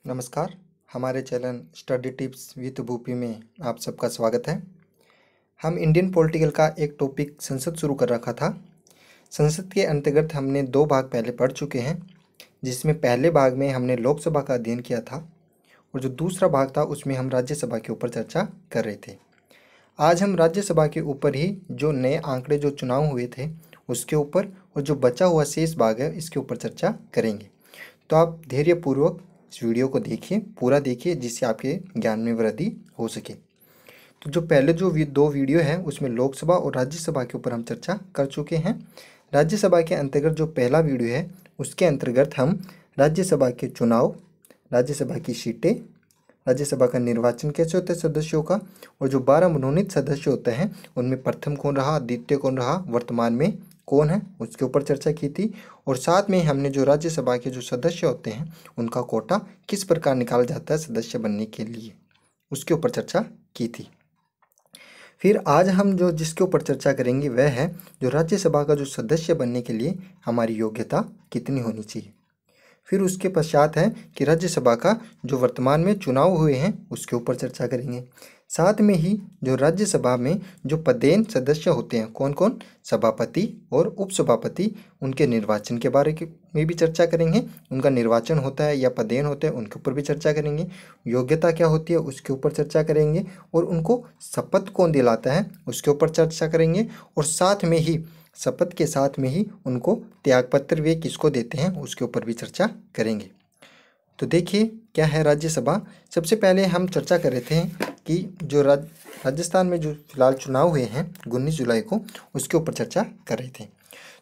नमस्कार। हमारे channel study tips with Bhupi में आप सबका स्वागत है। हम इंडियन पॉलिटिकल का एक टॉपिक संसद शुरू कर रखा था। संसद के अंतर्गत हमने 2 भाग पहले पढ़ चुके हैं, जिसमें पहले भाग में हमने लोकसभा का अध्ययन किया था और जो दूसरा भाग था उसमें हम राज्यसभा के ऊपर चर्चा कर रहे थे। आज हम राज्यसभा के ऊपर ही जो नए आंकड़े जो चुनाव हुए थे उसके ऊपर और जो बचा हुआ शेष भाग है इसके ऊपर चर्चा करेंगे। तो आप धैर्यपूर्वक इस वीडियो को देखिए, पूरा देखिए, जिससे आपके ज्ञान में वृद्धि हो सके। तो जो पहले जो 2 वीडियो है उसमें लोकसभा और राज्यसभा के ऊपर हम चर्चा कर चुके हैं। राज्यसभा के अंतर्गत जो पहला वीडियो है उसके अंतर्गत हम राज्यसभा के चुनाव, राज्यसभा की सीटें, राज्यसभा का निर्वाचन कैसे होता है सदस्यों का, और जो 12 मनोनीत सदस्य होते हैं उनमें प्रथम कौन रहा, द्वितीय कौन रहा, वर्तमान में कौन है, उसके ऊपर चर्चा की थी। और साथ में हमने जो राज्यसभा के जो सदस्य होते हैं उनका कोटा किस प्रकार निकाला जाता है सदस्य बनने के लिए, उसके ऊपर चर्चा की थी। फिर आज हम जो जिसके ऊपर चर्चा करेंगे वह है जो राज्यसभा का जो सदस्य बनने के लिए हमारी योग्यता कितनी होनी चाहिए। फिर उसके पश्चात है कि राज्यसभा का जो वर्तमान में चुनाव हुए हैं उसके ऊपर चर्चा करेंगे। साथ में ही जो राज्यसभा में जो पदेन सदस्य होते हैं कौन कौन, सभापति और उपसभापति, उनके निर्वाचन के बारे में भी चर्चा करेंगे। उनका निर्वाचन होता है या पदेन होते हैं उनके ऊपर भी चर्चा करेंगे। योग्यता क्या होती है उसके ऊपर चर्चा करेंगे। और उनको शपथ कौन दिलाता है उसके ऊपर चर्चा करेंगे। और साथ में ही शपथ के साथ में ही उनको त्यागपत्र वे किसको देते हैं उसके ऊपर भी चर्चा करेंगे। तो देखिए क्या है राज्यसभा। सबसे पहले हम चर्चा कर रहे थे कि जो राजस्थान में जो फिलहाल चुनाव हुए हैं 19 जुलाई को, उसके ऊपर चर्चा कर रहे थे।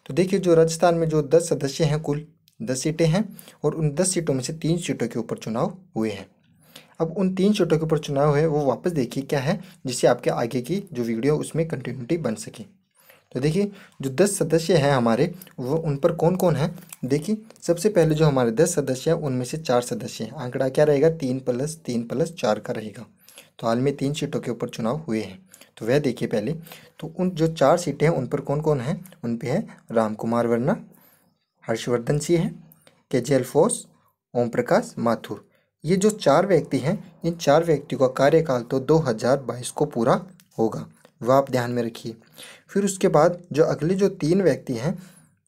तो देखिए जो राजस्थान में जो 10 सदस्य हैं, कुल 10 सीटें हैं और उन 10 सीटों में से 3 सीटों के ऊपर चुनाव हुए हैं। अब उन 3 सीटों के ऊपर चुनाव है वो वापस देखिए क्या है, जिससे आपके आगे की जो वीडियो उसमें कंटिन्यूटी बन सके। तो देखिए जो 10 सदस्य हैं हमारे वो उन पर कौन कौन है। देखिए सबसे पहले जो हमारे 10 सदस्य हैं उनमें से 4 सदस्य हैं। आंकड़ा क्या रहेगा, 3+3+4 का रहेगा। तो हाल में 3 सीटों के ऊपर चुनाव हुए हैं, तो वह देखिए पहले। तो उन जो 4 सीटें हैं उन पर कौन कौन है, उन पे है राम कुमार वर्मा, हर्षवर्धन सिंह है, केजेल फोस, ओम प्रकाश माथुर। ये जो 4 व्यक्ति हैं, इन 4 व्यक्तियों का कार्यकाल तो 2022 को पूरा होगा, वह आप ध्यान में रखिए। फिर उसके बाद जो अगले जो 3 व्यक्ति हैं,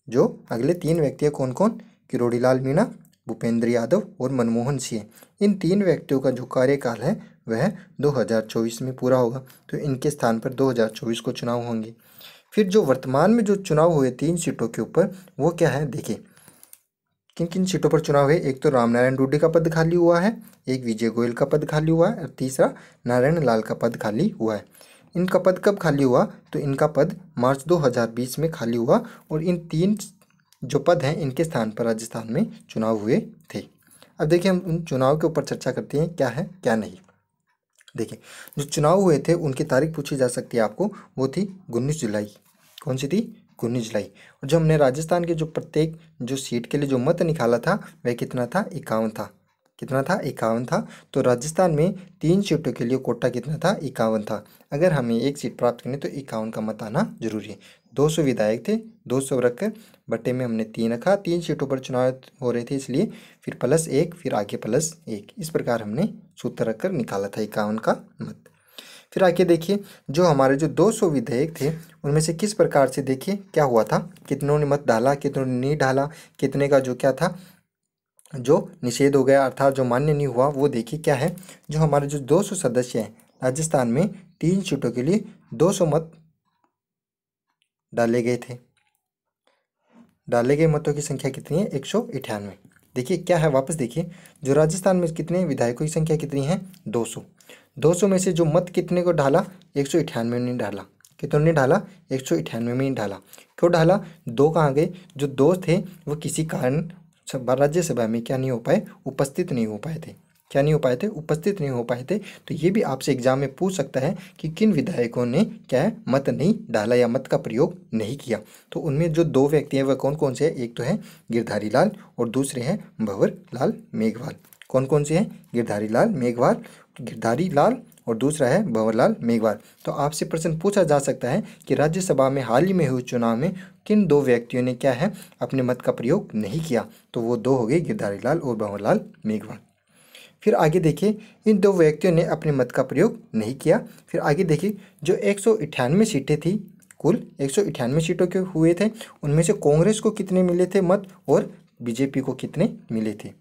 जो अगले 3 व्यक्ति हैं कौन कौन, किरोड़ीलाल मीणा, भूपेंद्र यादव और मनमोहन सिंह। इन 3 व्यक्तियों का जो कार्यकाल है वह 2024 में पूरा होगा, तो इनके स्थान पर 2024 को चुनाव होंगे। फिर जो वर्तमान में जो चुनाव हुए 3 सीटों के ऊपर वो क्या है, देखिए किन किन सीटों पर चुनाव है। एक तो रामनारायण रूडी का पद खाली हुआ है, एक विजय गोयल का पद खाली हुआ है और तीसरा नारायण लाल का पद खाली हुआ है। इनका पद कब खाली हुआ, तो इनका पद मार्च 2020 में खाली हुआ और इन 3 जो पद हैं इनके स्थान पर राजस्थान में चुनाव हुए थे। अब देखिए हम उन चुनाव के ऊपर चर्चा करते हैं क्या है क्या नहीं। देखिए जो चुनाव हुए थे उनकी तारीख पूछी जा सकती है आपको, वो थी 19 जुलाई। कौन सी थी, 19 जुलाई। और जो हमने राजस्थान के जो प्रत्येक जो सीट के लिए जो मत निकाला था वह कितना था, 51 था। कितना था, 51 था। तो राजस्थान में 3 सीटों के लिए कोटा कितना था, 51 था। अगर हमें एक सीट प्राप्त करनी तो 51 का मत आना जरूरी है। 200 विधायक थे, 200 रखकर बट्टे में हमने 3 रखा। 3 सीटों पर चुनाव हो रहे थे इसलिए फिर +1, फिर आगे +1, इस प्रकार हमने सूत्र रखकर निकाला था 51 का मत। फिर आगे देखिए जो हमारे जो 200 विधेयक थे उनमें से किस प्रकार से, देखिए क्या हुआ था, कितनों ने मत डाला, कितनों ने नहीं डाला, कितने का जो क्या था जो निषेध हो गया अर्थात जो मान्य नहीं हुआ। वो देखिए क्या है, जो हमारे जो 200 सदस्य हैं राजस्थान में 3 सीटों के लिए 200 मत डाले गए थे। डाले गए मतों की संख्या कितनी है, 198। देखिए क्या है, वापस देखिए जो राजस्थान में कितने विधायकों की संख्या कितनी है, 200। 200 में से जो मत कितने को डाला, 198 ने डाला। कितनों ने डाला, 198 में ही डाला। क्यों डाला, 2 कहाँ गए, जो 2 थे वो किसी कारण राज्यसभा में क्या नहीं हो पाए, उपस्थित नहीं हो पाए थे। क्या नहीं हो पाए थे, उपस्थित नहीं हो पाए थे। तो ये भी आपसे एग्जाम में पूछ सकता है कि किन विधायकों ने क्या है, मत नहीं डाला या मत का प्रयोग नहीं किया। तो उनमें जो 2 व्यक्ति हैं वह कौन कौन से हैं, एक तो है गिरधारी लाल और दूसरे हैं भंवर लाल मेघवाल। कौन कौन से हैं, गिरधारी लाल और दूसरा है भंवर लाल मेघवाल। तो आपसे प्रश्न पूछा जा सकता है कि राज्यसभा में हाल ही में हुए चुनाव में किन 2 व्यक्तियों ने क्या है अपने मत का प्रयोग नहीं किया। तो वो 2 हो गए, गिरधारी लाल और भंवर लाल मेघवाल। फिर आगे देखिए, इन दो व्यक्तियों ने अपने मत का प्रयोग नहीं किया। फिर आगे देखिए, जो 198 सीटें थी, कुल 198 सीटों के हुए थे, उनमें से कांग्रेस को कितने मिले थे मत और बीजेपी को कितने मिले थे।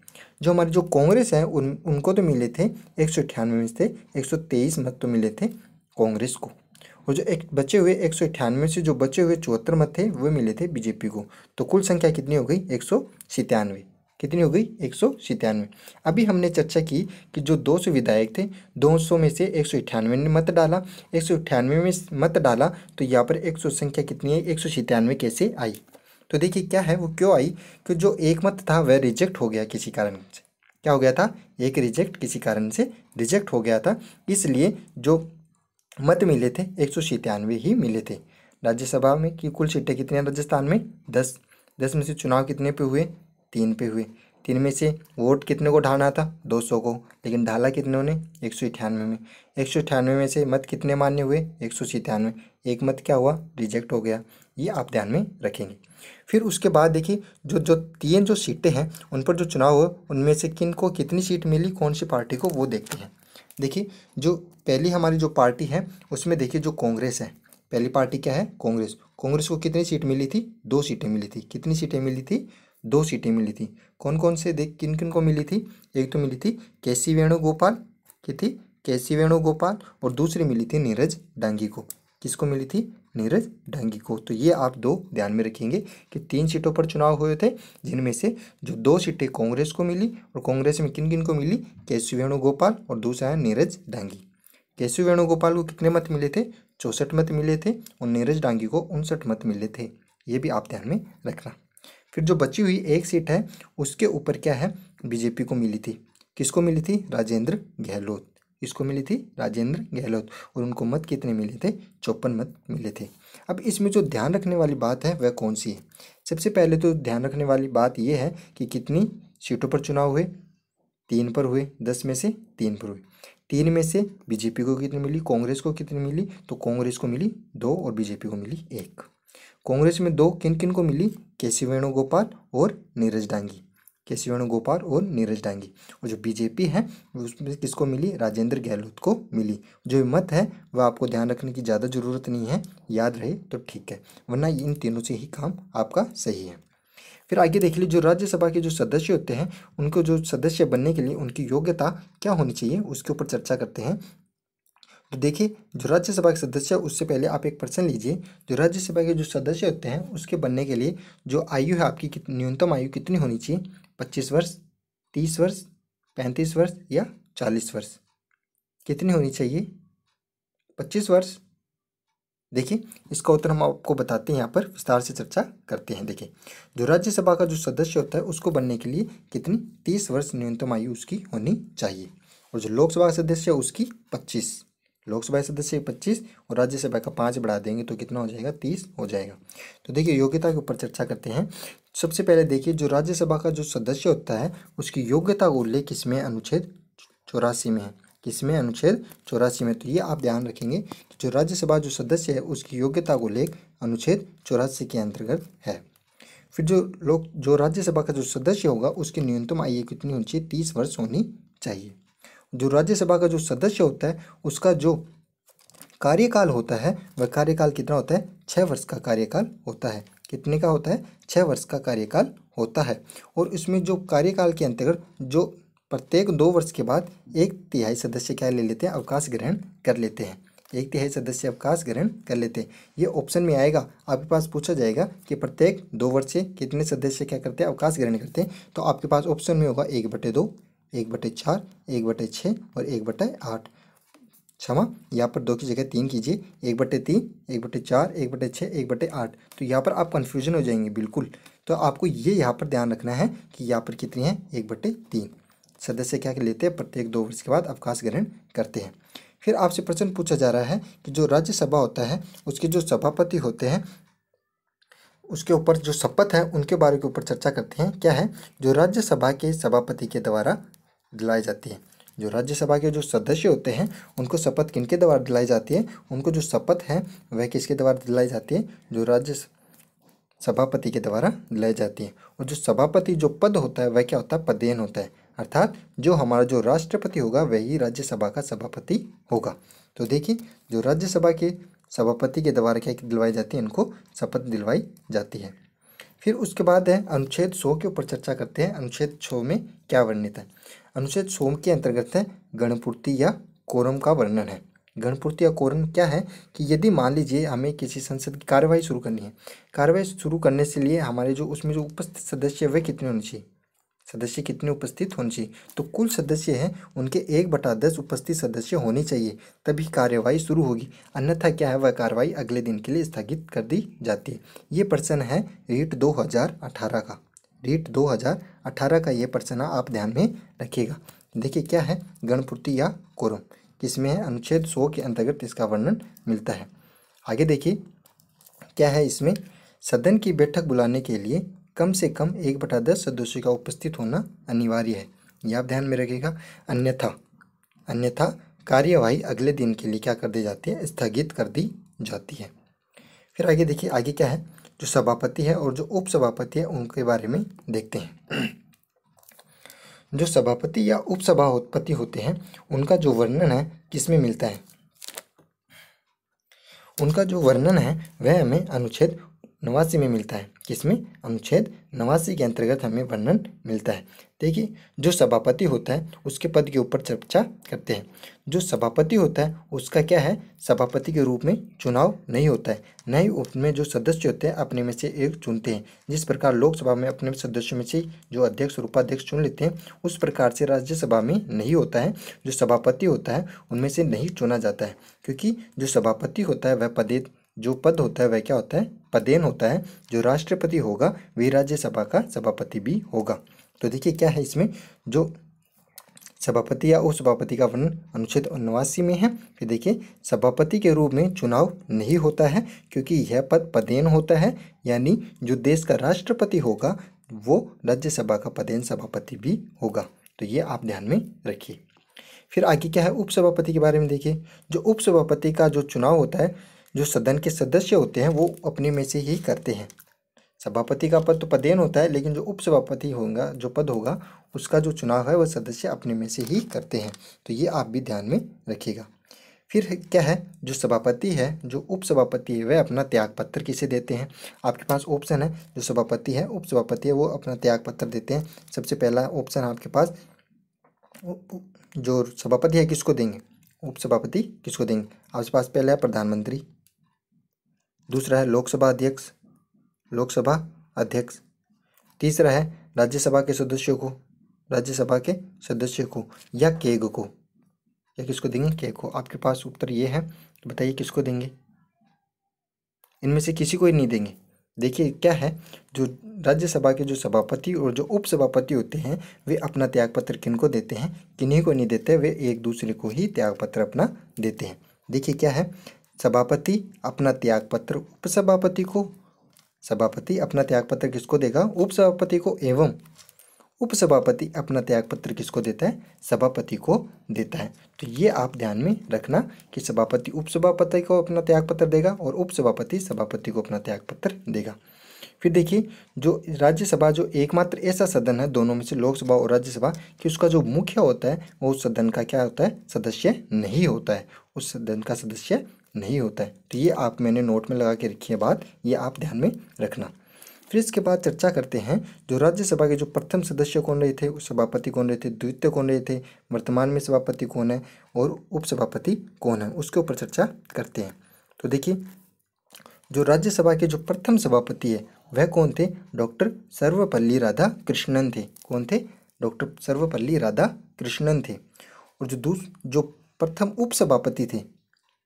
जो हमारी जो कांग्रेस है उनको तो मिले थे 198 में से 123 मत तो मिले थे कांग्रेस को, और जो एक बचे हुए 198 से जो बचे हुए 74 मत थे वो मिले थे बीजेपी को। तो कुल संख्या कितनी हो गई? 197। कितनी हो गई? 197। अभी हमने चर्चा की कि जो 200 विधायक थे, 200 में से 198 ने मत डाला, 198 में मत डाला, तो यहाँ पर 100 संख्या कितनी है? 197 कैसे आई? तो देखिए क्या है, वो क्यों आई कि जो एक मत था वह रिजेक्ट हो गया किसी कारण से। क्या हो गया था? एक रिजेक्ट किसी कारण से रिजेक्ट हो गया था, इसलिए जो मत मिले थे 197 ही मिले थे। राज्यसभा में की कुल सीटें कितनी हैं राजस्थान में? 10। 10 में से चुनाव कितने पे हुए? 3 पे हुए। 3 में से वोट कितने को ढालना था? 200 को, लेकिन ढाला कितनों ने? 198 में। 198 में से मत कितने मान्य हुए? 197। एक मत क्या हुआ? रिजेक्ट हो गया। ये आप ध्यान में रखेंगे। फिर उसके बाद देखिए, जो जो 3 जो सीटें हैं उन पर जो चुनाव हुआ, उनमें से किन को कितनी सीट मिली, कौन सी पार्टी को, वो देखते हैं। देखिए, जो पहली हमारी जो पार्टी है उसमें देखिए जो कांग्रेस है, पहली पार्टी क्या है? कांग्रेस। कांग्रेस को कितनी सीट मिली थी? 2 सीटें मिली थी। कितनी सीटें मिली थी? 2 सीटें मिली थी। कौन कौन से देख, किन किन को मिली थी? एक तो मिली थी केसी वेणुगोपाल की थी, केसी वेणुगोपाल, और दूसरी मिली थी नीरज डांगी को। किसको मिली थी? नीरज डांगी को। तो ये आप 2 ध्यान में रखेंगे कि 3 सीटों पर चुनाव हुए थे, जिनमें से जो 2 सीटें कांग्रेस को मिली, और कांग्रेस में किन किन को मिली? केसी वेणुगोपाल, और दूसरा है नीरज डांगी। केसी वेणुगोपाल को कितने मत मिले थे? 64 मत मिले थे, और नीरज डांगी को 59 मत मिले थे। ये भी आप ध्यान में रखना। फिर जो बची हुई एक सीट है उसके ऊपर क्या है? बीजेपी को मिली थी। किसको मिली थी? राजेंद्र गहलोत। इसको मिली थी? राजेंद्र गहलोत, और उनको मत कितने मिले थे? 54 मत मिले थे। अब इसमें जो ध्यान रखने वाली बात है वह कौन सी है? सबसे पहले तो ध्यान रखने वाली बात यह है कि कितनी सीटों पर चुनाव हुए? 3 पर हुए। 10 में से 3 पर हुए। 3 में से बीजेपी को कितनी मिली, कांग्रेस को कितनी मिली? तो कांग्रेस को मिली 2 और बीजेपी को मिली 1। कांग्रेस में 2 किन किन को मिली? केसी वेणुगोपाल और नीरज डांगी। केसी वेणुगोपाल और नीरज डांगी। और जो बीजेपी है उसमें किसको मिली? राजेंद्र गहलोत को मिली। जो मत है वह आपको ध्यान रखने की ज़्यादा ज़रूरत नहीं है, याद रहे तो ठीक है, वरना इन तीनों से ही काम आपका सही है। फिर आगे देख लीजिए, जो राज्यसभा के जो सदस्य होते हैं उनको जो सदस्य बनने के लिए उनकी योग्यता क्या होनी चाहिए उसके ऊपर चर्चा करते हैं। तो देखिए, जो राज्यसभा के सदस्य है उससे पहले आप एक प्रश्न लीजिए। जो राज्यसभा के जो सदस्य होते हैं उसके बनने के लिए जो आयु है आपकी, न्यूनतम आयु कितनी होनी चाहिए? 25 वर्ष, 30 वर्ष, 35 वर्ष या 40 वर्ष? कितनी होनी चाहिए? 25 वर्ष। देखिए, इसका उत्तर हम आपको बताते हैं, यहाँ पर विस्तार से चर्चा करते हैं। देखिए, जो राज्यसभा का जो सदस्य होता है उसको बनने के लिए कितनी? 30 वर्ष न्यूनतम आयु उसकी होनी चाहिए। और जो लोकसभा का सदस्य है उसकी 25। लोकसभा सदस्य 25 और राज्यसभा का 5 बढ़ा देंगे तो कितना हो जाएगा? 30 हो जाएगा। तो देखिए, योग्यता के ऊपर चर्चा करते हैं। सबसे पहले देखिए, जो राज्यसभा का जो सदस्य होता है उसकी योग्यता का उल्लेख किसमें? अनुच्छेद 84 में है। किसमें? अनुच्छेद 84 में। तो ये आप ध्यान रखेंगे कि जो राज्यसभा जो सदस्य है उसकी योग्यता को उल्लेख अनुच्छेद 84 के अंतर्गत है। फिर जो राज्यसभा का जो सदस्य होगा उसकी न्यूनतम आयु कितनी होनी चाहिए? 30 वर्ष होनी चाहिए। जो राज्यसभा का जो सदस्य होता है उसका जो कार्यकाल होता है वह कार्यकाल कितना होता है? 6 वर्ष का कार्यकाल होता है। कितने का होता है? 6 वर्ष का कार्यकाल होता है। और इसमें जो कार्यकाल के अंतर्गत जो प्रत्येक 2 वर्ष के बाद 1/3 सदस्य क्या ले लेते हैं? अवकाश ग्रहण कर लेते हैं। 1/3 सदस्य अवकाश ग्रहण कर लेते हैं। ये ऑप्शन में आएगा, आपके पास पूछा जाएगा कि प्रत्येक 2 वर्ष से कितने सदस्य क्या करते हैं? अवकाश ग्रहण करते हैं। तो आपके पास ऑप्शन में होगा 1/2, 1/4, 1/6 और 1/8। क्षमा, यहाँ पर 2 की जगह 3 कीजिए। 1/3, 1/4, 1/6, 1/8। तो यहाँ पर आप कन्फ्यूजन हो जाएंगे बिल्कुल। तो आपको ये यहाँ पर ध्यान रखना है कि यहाँ पर कितनी है? 1/3 सदस्य क्या कर लेते हैं? प्रत्येक 2 वर्ष के बाद अवकाश ग्रहण करते हैं। फिर आपसे प्रश्न पूछा जा रहा है कि जो राज्यसभा होता है उसके जो सभापति होते हैं उसके ऊपर जो शपथ है उनके बारे के ऊपर चर्चा करते हैं। क्या है? जो राज्यसभा के सभापति के द्वारा दिलाई जाती है। जो राज्यसभा के जो सदस्य होते हैं उनको शपथ किनके द्वारा दिलाई जाती है? उनको जो शपथ है वह किसके द्वारा दिलाई जाती है? जो राज्य सभापति के द्वारा दिलाई जाती है। और जो सभापति जो पद होता है वह क्या होता है? पदेन होता है। अर्थात जो हमारा जो राष्ट्रपति होगा वही राज्यसभा का सभापति होगा। तो देखिए, जो राज्यसभा के सभापति के द्वारा क्या दिलवाई जाती है, इनको शपथ दिलवाई जाती है। फिर उसके बाद है अनुच्छेद 100 के ऊपर चर्चा करते हैं। अनुच्छेद 100 में क्या वर्णित है? अनुच्छेद 100 के अंतर्गत है गणपूर्ति या कोरम का वर्णन है। गणपूर्ति या कोरम क्या है कि यदि मान लीजिए हमें किसी संसद की कार्यवाही शुरू करनी है, कार्यवाही शुरू करने से लिए हमारे जो उसमें जो उपस्थित सदस्य वे कितने होने चाहिए, सदस्य कितने उपस्थित होने चाहिए, तो कुल सदस्य हैं उनके 1/10 उपस्थित सदस्य होने चाहिए, तभी कार्यवाही शुरू होगी। अन्यथा क्या है, वह कार्यवाही अगले दिन के लिए स्थगित कर दी जाती है। ये प्रश्न है रीट 2018 का, रीट 2018 का ये प्रश्न आप ध्यान में रखिएगा। देखिए क्या है गणपूर्ति या कोरम, किसमें है? अनुच्छेद 100 के अंतर्गत इसका वर्णन मिलता है। आगे देखिए क्या है इसमें, सदन की बैठक बुलाने के लिए कम से कम 1/10 सदस्यों का उपस्थित होना अनिवार्य है, यह आप ध्यान में रखिएगा। अन्यथा कार्यवाही अगले दिन के लिए क्या कर दी जाती है, स्थगित कर दी जाती है। फिर आगे देखिए, आगे क्या है, जो सभापति है और जो उपसभापति है उनके बारे में देखते हैं। जो सभापति या उपसभापति होते हैं उनका जो वर्णन है किसमें मिलता है? उनका जो वर्णन है वह हमें अनुच्छेद 89 में मिलता है। किसमें? अनुच्छेद 89 के अंतर्गत हमें वर्णन मिलता है। देखिए, जो सभापति होता है उसके पद के ऊपर चर्चा करते हैं। जो सभापति होता है उसका क्या है, सभापति के रूप में चुनाव नहीं होता है, न ही उसमें जो सदस्य होते हैं अपने में से एक चुनते हैं। जिस प्रकार लोकसभा में अपने सदस्यों में से जो अध्यक्ष और उपाध्यक्ष चुन लेते हैं, उस प्रकार से राज्यसभा में नहीं होता है। जो सभापति होता है उनमें से नहीं चुना जाता है, क्योंकि जो सभापति होता है वह जो पद होता है वह क्या होता है, पदेन होता है। जो राष्ट्रपति होगा वही राज्यसभा का सभापति भी होगा। तो देखिए क्या है इसमें, जो सभापति या उपसभापति का वर्णन अनुच्छेद 89 में है। फिर देखिए, सभापति के रूप में चुनाव नहीं होता है क्योंकि यह पद पदेन होता है, यानी जो देश का राष्ट्रपति होगा वो राज्यसभा का पदेन सभापति भी होगा। तो ये आप ध्यान में रखिए। फिर आगे क्या है, उपसभापति के बारे में देखिए। जो उपसभापति का जो चुनाव होता है, जो सदन के सदस्य होते हैं वो अपने में से ही करते हैं। सभापति का पद तो पदेन होता है, लेकिन जो उपसभापति होगा, जो पद होगा, उसका जो चुनाव है वह सदस्य अपने में से ही करते हैं। तो ये आप भी ध्यान में रखिएगा। फिर क्या है, जो सभापति है, जो उपसभापति है, वह अपना त्यागपत्र किसे देते हैं? आपके पास ऑप्शन है, जो सभापति है, उपसभापति है, वो अपना त्यागपत्र देते हैं। सबसे पहला ऑप्शन आपके पास, जो सभापति है किसको देंगे, उपसभापति किसको देंगे? आपके पास पहला है प्रधानमंत्री, दूसरा है लोकसभा अध्यक्ष, तीसरा है राज्यसभा के सदस्यों को, या केग को, या किसको देंगे, केग को। आपके पास उत्तर ये है, तो बताइए किसको देंगे? इनमें से किसी को ही नहीं देंगे। देखिए क्या है, जो राज्यसभा के जो सभापति और जो उपसभापति होते हैं वे अपना त्यागपत्र किनको देते हैं, किन्हीं को नहीं देते, वे एक दूसरे को ही त्यागपत्र अपना देते हैं। देखिए क्या है, सभापति अपना त्यागपत्र उपसभापति को, सभापति अपना त्यागपत्र किसको देगा, उपसभापति को, एवं उपसभापति अपना त्यागपत्र किसको देता है, सभापति को देता है। तो ये आप ध्यान में रखना कि सभापति उपसभापति को अपना त्यागपत्र देगा और उपसभापति सभापति को अपना त्यागपत्र देगा। फिर देखिए, जो राज्यसभा जो एकमात्र ऐसा सदन है दोनों में से, लोकसभा और राज्यसभा, कि उसका जो मुख्य होता है वो उस सदन का क्या होता है, सदस्य नहीं होता है, उस सदन का सदस्य नहीं होता है। तो ये आप मैंने नोट में लगा के रखी है बात, ये आप ध्यान में रखना। फिर इसके बाद चर्चा करते हैं जो राज्यसभा के जो प्रथम सदस्य कौन रहे थे, सभापति कौन रहे थे, द्वितीय कौन रहे थे, वर्तमान में सभापति कौन है और उपसभापति कौन है, उसके ऊपर चर्चा करते हैं। तो देखिए, जो राज्यसभा के जो प्रथम सभापति है वह कौन थे, डॉक्टर सर्वपल्ली राधाकृष्णन थे। कौन थे? डॉक्टर सर्वपल्ली राधाकृष्णन थे। और जो प्रथम उपसभापति थे,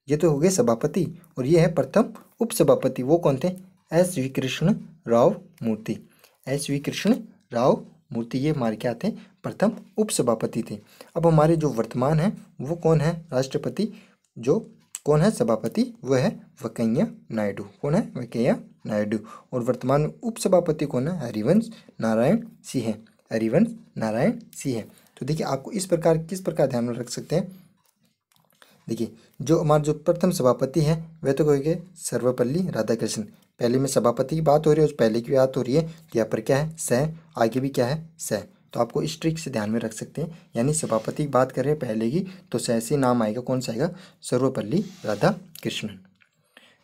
ये तो हो गए सभापति, और ये है प्रथम उपसभापति, वो कौन थे, SV कृष्ण राव मूर्ति। SV कृष्ण राव मूर्ति ये हमारे क्या थे, प्रथम उपसभापति थे। अब हमारे जो वर्तमान है वो कौन है, राष्ट्रपति, जो कौन है सभापति, वह है वेंकैया नायडू। कौन है, वेंकैया नायडू। और वर्तमान उपसभापति कौन है, हरिवंश नारायण सिंह है, हरिवंश नारायण सिंह है। तो देखिए, आपको इस प्रकार किस प्रकार ध्यान में रख सकते हैं। देखिए, जो हमारा जो प्रथम सभापति है वह तो कहेंगे सर्वपल्ली राधाकृष्णन। पहले में सभापति की बात हो रही है, उस पहले की बात हो रही है, तो यहाँ पर क्या है, स, आगे भी क्या है, स। तो आपको इस ट्रिक से ध्यान में रख सकते हैं। यानी सभापति की बात कर रहे हैं पहले की, तो ऐसे नाम आएगा, कौन सा आएगा, सर्वपल्ली राधाकृष्णन।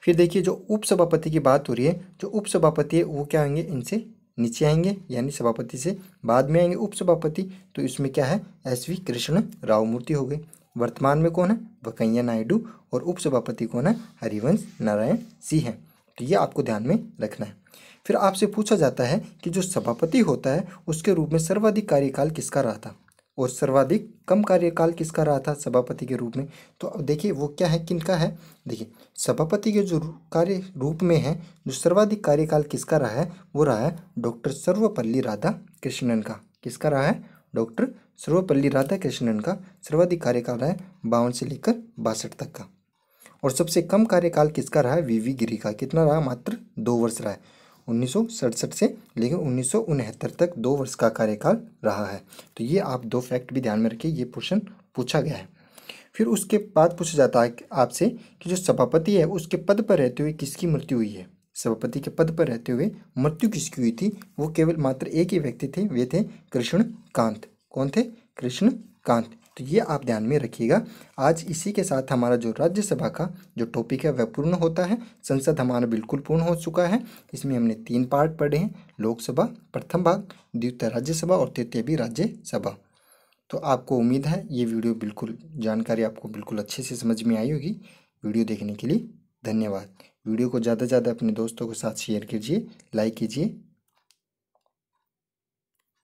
फिर देखिए जो उपसभापति की बात हो रही है, जो उपसभापति है वो क्या आएंगे, इनसे नीचे आएंगे, यानी सभापति से बाद में आएंगे उपसभापति। तो इसमें क्या है, एस.वी. कृष्ण राव मूर्ति हो गए। वर्तमान में कौन है, वेंकैया नायडू, और उपसभापति कौन है, हरिवंश नारायण सिंह है। तो ये आपको ध्यान में रखना है। फिर आपसे पूछा जाता है कि जो सभापति होता है उसके रूप में सर्वाधिक कार्यकाल किसका रहा था और सर्वाधिक कम कार्यकाल किसका रहा था सभापति के रूप में। तो अब देखिए वो क्या है, किनका है, देखिए सभापति के जो कार्य रूप में है, जो सर्वाधिक कार्यकाल किसका रहा है, वो रहा है डॉक्टर सर्वपल्ली राधाकृष्णन का। किसका रहा है, डॉक्टर सर्वपल्ली राधाकृष्णन का सर्वाधिक कार्यकाल रहा है 52 से लेकर 62 तक का। और सबसे कम कार्यकाल किसका रहा है, वी गिरी का। कितना रहा, मात्र 2 वर्ष रहा है, 1967 से लेकर 1969 तक 2 वर्ष का कार्यकाल रहा है। तो ये आप 2 फैक्ट भी ध्यान में रखिए, ये क्वेश्चन पूछा गया है। फिर उसके बाद पूछा जाता है आपसे कि जो सभापति है उसके पद पर रहते हुए किसकी मृत्यु हुई है। सभापति के पद पर रहते हुए मृत्यु किसकी हुई थी, वो केवल मात्र एक ही व्यक्ति थे, वे थे कृष्णकांत। कौन थे, कृष्णकांत। तो ये आप ध्यान में रखिएगा। आज इसी के साथ हमारा जो राज्यसभा का जो टॉपिक है वह पूर्ण होता है। संसद हमारा बिल्कुल पूर्ण हो चुका है। इसमें हमने 3 पार्ट पढ़े हैं, लोकसभा प्रथम भाग, द्वितीय राज्यसभा और तृतीय भी राज्यसभा। तो आपको उम्मीद है ये वीडियो बिल्कुल जानकारी आपको बिल्कुल अच्छे से समझ में आई होगी। वीडियो देखने के लिए धन्यवाद। वीडियो को ज़्यादा से ज़्यादा अपने दोस्तों के साथ शेयर कीजिए, लाइक कीजिए।